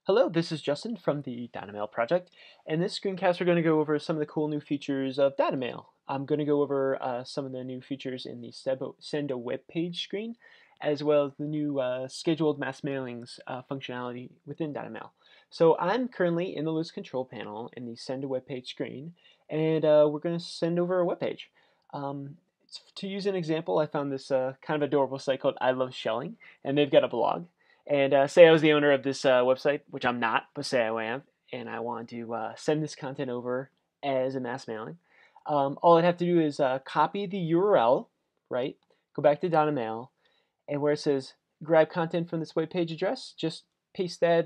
Hello, this is Justin from the Dada Mail project. In this screencast, we're going to go over some of the cool new features of Dada Mail. I'm going to go over some of the new features in the Send a Web Page screen, as well as the new scheduled mass mailings functionality within Dada Mail. So I'm currently in the list control panel in the Send a Web Page screen, and we're going to send over a web page. To use an example, I found this kind of adorable site called I Love Shelling, and they've got a blog. And say I was the owner of this website, which I'm not, but say I am, and I want to send this content over as a mass mailing. All I'd have to do is copy the URL, right? Go back to Dada Mail, and where it says grab content from this web page address, just paste that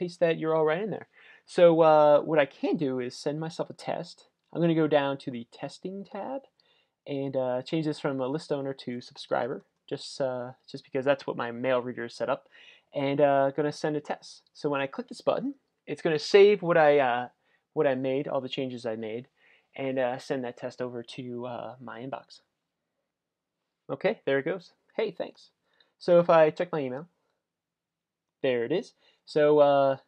URL right in there. So what I can do is send myself a test. I'm going to go down to the testing tab and change this from a list owner to subscriber, just because that's what my mail reader is set up, and going to send a test. So when I click this button, it's going to save what I made, all the changes I made, and send that test over to my inbox. Okay, there it goes. Hey, thanks. So if I check my email, there it is. So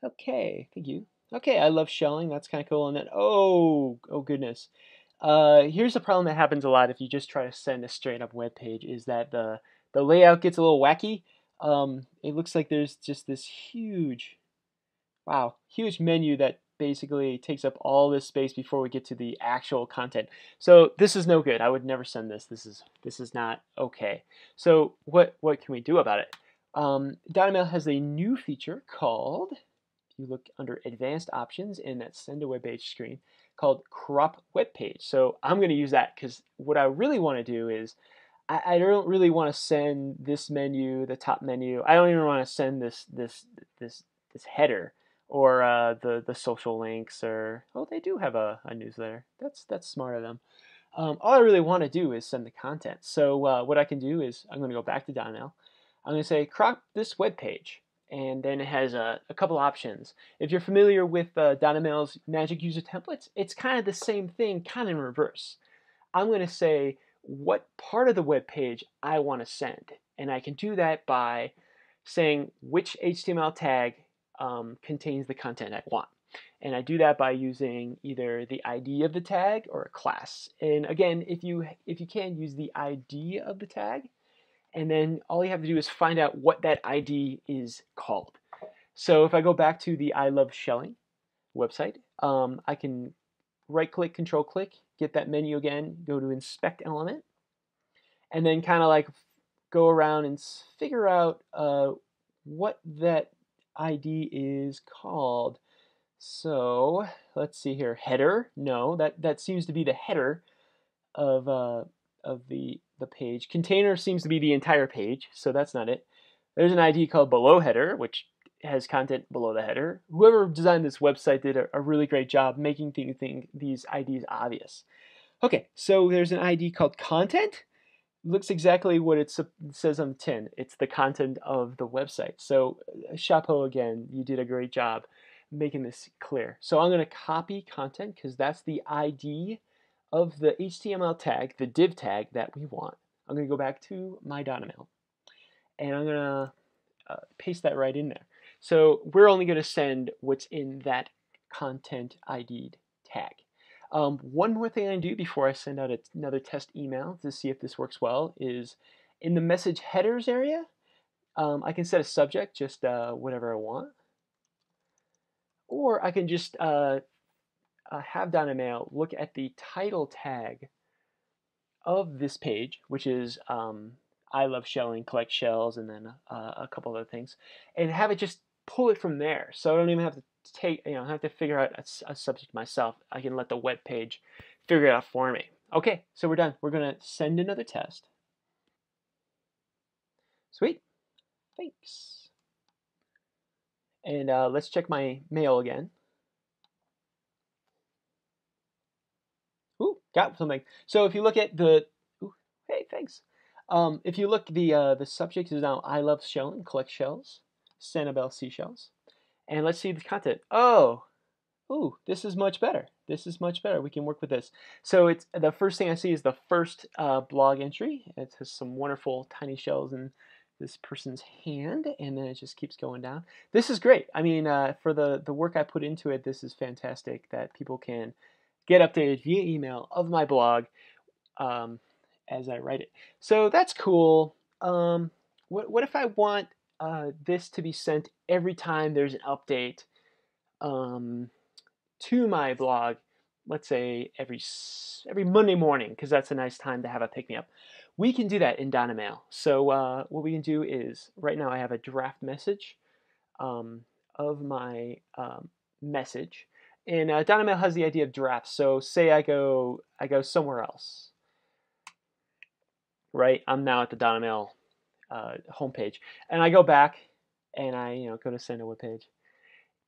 okay, thank you. Okay, I love shelling. That's kind of cool. And then oh goodness. Here's a problem that happens a lot if you just try to send a straight up web page is that the layout gets a little wacky. It looks like there's just this huge menu that basically takes up all this space before we get to the actual content. So this is no good. I would never send this. This is not okay. So what can we do about it? Dada Mail has a new feature called, if you look under Advanced Options in that Send a Web Page screen, called Crop Web Page. So I'm going to use that because what I really want to do is I don't really want to send this menu, the top menu. I don't even want to send this header or the social links, or they do have a newsletter. That's smart of them. All I really want to do is send the content. So what I can do is I'm going to go back to Dada Mail. I'm going to say crop this web page, and then it has a couple options. If you're familiar with Dada Mail's Magic User Templates, it's kind of the same thing, kind of in reverse. I'm going to say what part of the web page I want to send, and I can do that by saying which HTML tag contains the content I want. And I do that by using either the ID of the tag or a class. And again, if you can, use the ID of the tag, and then all you have to do is find out what that ID is called. So if I go back to the I Love Shelling website, I can right-click, control-click, get that menu again, go to Inspect Element, and then kind of like go around and figure out what that ID is called. So let's see here. Header? No, that seems to be the header of the page. Container seems to be the entire page, so that's not it. There's an ID called below header, which has content below the header. Whoever designed this website did a really great job making these IDs obvious. Okay, so there's an ID called content. It looks exactly what it says on the tin. It's the content of the website. So chapeau again, you did a great job making this clear. So I'm going to copy content because that's the ID of the HTML tag, the div tag that we want. I'm going to go back to my Dada Mail, and I'm going to paste that right in there. So we're only going to send what's in that content ID tag. One more thing I do before I send out another test email to see if this works well is in the message headers area, I can set a subject, just whatever I want. Or I can just have Dada Mail look at the title tag of this page, which is I love shelling, collect shells, and then a couple other things, and have it just pull it from there. So I don't even have to have to figure out a subject myself. I can let the web page figure it out for me. Okay, so we're done. We're gonna send another test. Sweet, thanks. And let's check my mail again. Ooh, got something. So if you look at hey, thanks. If you look, the subject is now I love shelling, collect shells, Sanibel seashells. And let's see the content. Oh, ooh, this is much better. This is much better. We can work with this. So it's the first thing I see is the first blog entry. It has some wonderful tiny shells and this person's hand, and then it just keeps going down. This is great. I mean, for the work I put into it, this is fantastic that people can get updated via email of my blog um, as I write it. So that's cool. What if I want this to be sent every time there's an update to my blog? Let's say every Monday morning, because that's a nice time to have a pick-me-up. We can do that in Dada Mail. So what we can do is, right now I have a draft message of my message, and Dada Mail has the idea of drafts. So say I go somewhere else, right? I'm now at the Dada Mail homepage, and I go back, and I go to send a web page.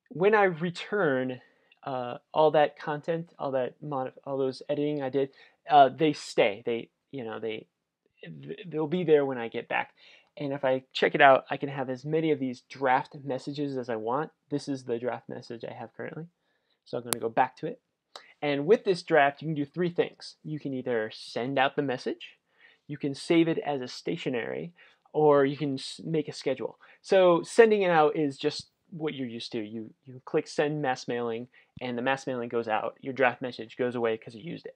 When I return all that content, all those editing I did, they stay. They'll be there when I get back. And if I check it out, I can have as many of these draft messages as I want. This is the draft message I have currently. So I'm going to go back to it. And with this draft, you can do three things. You can either send out the message, you can save it as a stationery, or you can make a schedule. So sending it out is just what you're used to. You click send mass mailing, and the mass mailing goes out. Your draft message goes away because you used it.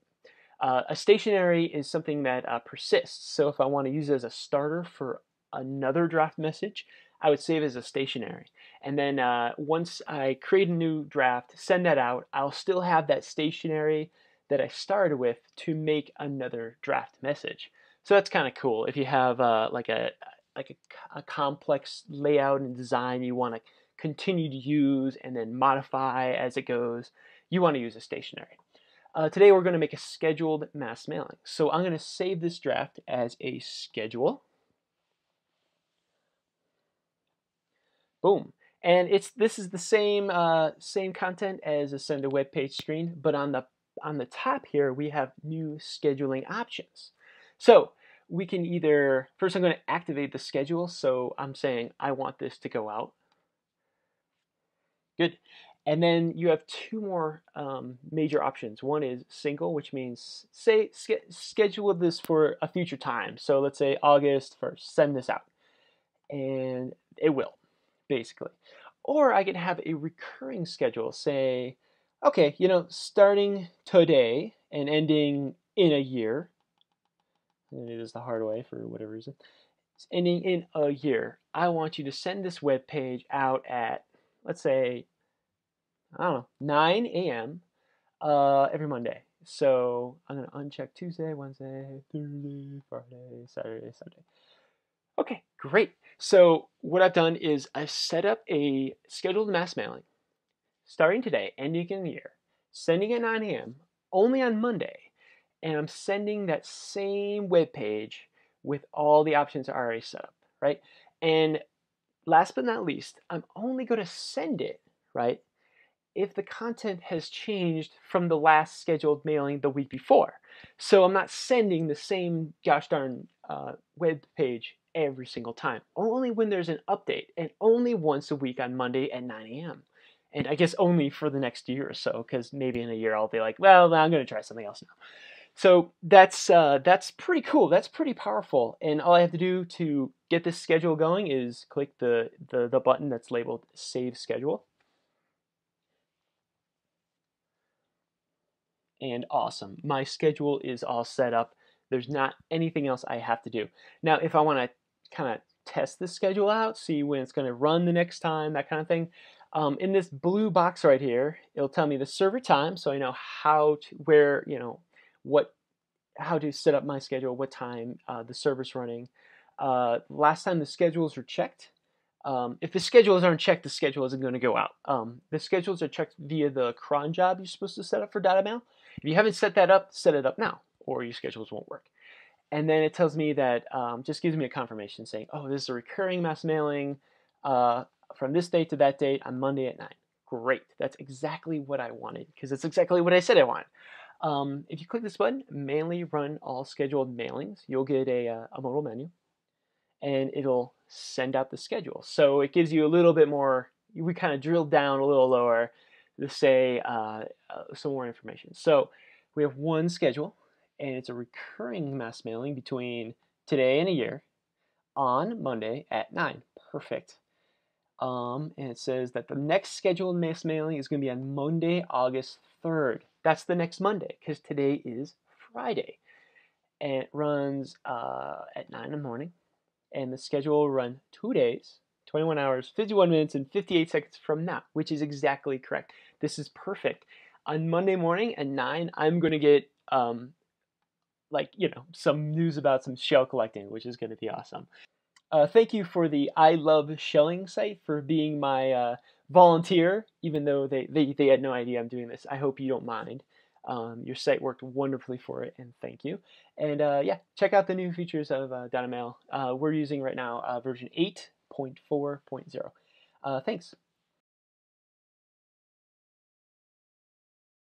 A stationery is something that persists. So if I want to use it as a starter for another draft message, I would save it as a stationery. And then once I create a new draft, send that out, I'll still have that stationery that I started with to make another draft message. So that's kind of cool. If you have like a complex layout and design you want to continue to use and then modify as it goes, you want to use a stationery. Today we're going to make a scheduled mass mailing. So I'm going to save this draft as a schedule. Boom. And this is the same content as a send a web page screen, but on the top here we have new scheduling options. So we can either, first I'm going to activate the schedule, so I'm saying I want this to go out. Good. And then you have two more major options. One is single, which means schedule this for a future time. So let's say August 1st, send this out. And it will, basically. Or I can have a recurring schedule, say, okay, starting today and ending in a year. I'm going to do this the hard way for whatever reason. It's ending in a year. I want you to send this web page out at, let's say, I don't know, 9 a.m. Every Monday. So I'm going to uncheck Tuesday, Wednesday, Thursday, Friday, Saturday, Sunday. Okay, great. So what I've done is I've set up a scheduled mass mailing starting today, ending in a year, sending at 9 a.m. only on Monday, and I'm sending that same web page with all the options already set up, right? And last but not least, I'm only going to send it, right, if the content has changed from the last scheduled mailing the week before. So I'm not sending the same gosh darn web page every single time, only when there's an update, and only once a week on Monday at 9 a.m. And I guess only for the next year or so, because maybe in a year I'll be like, well, I'm going to try something else now. So that's pretty cool. That's pretty powerful. And all I have to do to get this schedule going is click the button that's labeled Save Schedule. And awesome. My schedule is all set up. There's not anything else I have to do. Now, if I want to kind of test the schedule out, see when it's going to run the next time, that kind of thing, in this blue box right here, it'll tell me the server time, so I know how to set up my schedule, what time the server's running. Last time the schedules were checked. If the schedules aren't checked, the schedule isn't going to go out. The schedules are checked via the cron job you're supposed to set up for Dada Mail. If you haven't set that up, set it up now, or your schedules won't work. And then it tells me that, just gives me a confirmation saying, oh, this is a recurring mass mailing from this date to that date on Monday at 9. Great. That's exactly what I wanted, because that's exactly what I said I wanted. If you click this button, manually run all scheduled mailings, you'll get a modal menu, and it'll send out the schedule. So it gives you a little bit more, we kind of drilled down a little lower to say some more information. So we have one schedule, and it's a recurring mass mailing between today and a year on Monday at 9. Perfect. And it says that the next scheduled mass mailing is going to be on Monday, August 3rd. That's the next Monday because today is Friday. And it runs at 9 in the morning. And the schedule will run 2 days, 21 hours, 51 minutes, and 58 seconds from now, which is exactly correct. This is perfect. On Monday morning at 9, I'm going to get some news about some shell collecting, which is going to be awesome. Thank you for the I Love Shelling site for being my volunteer, even though they had no idea I'm doing this. I hope you don't mind. Your site worked wonderfully for it, and thank you. And yeah, check out the new features of Dada Mail. We're using right now version 8.4.0. Thanks.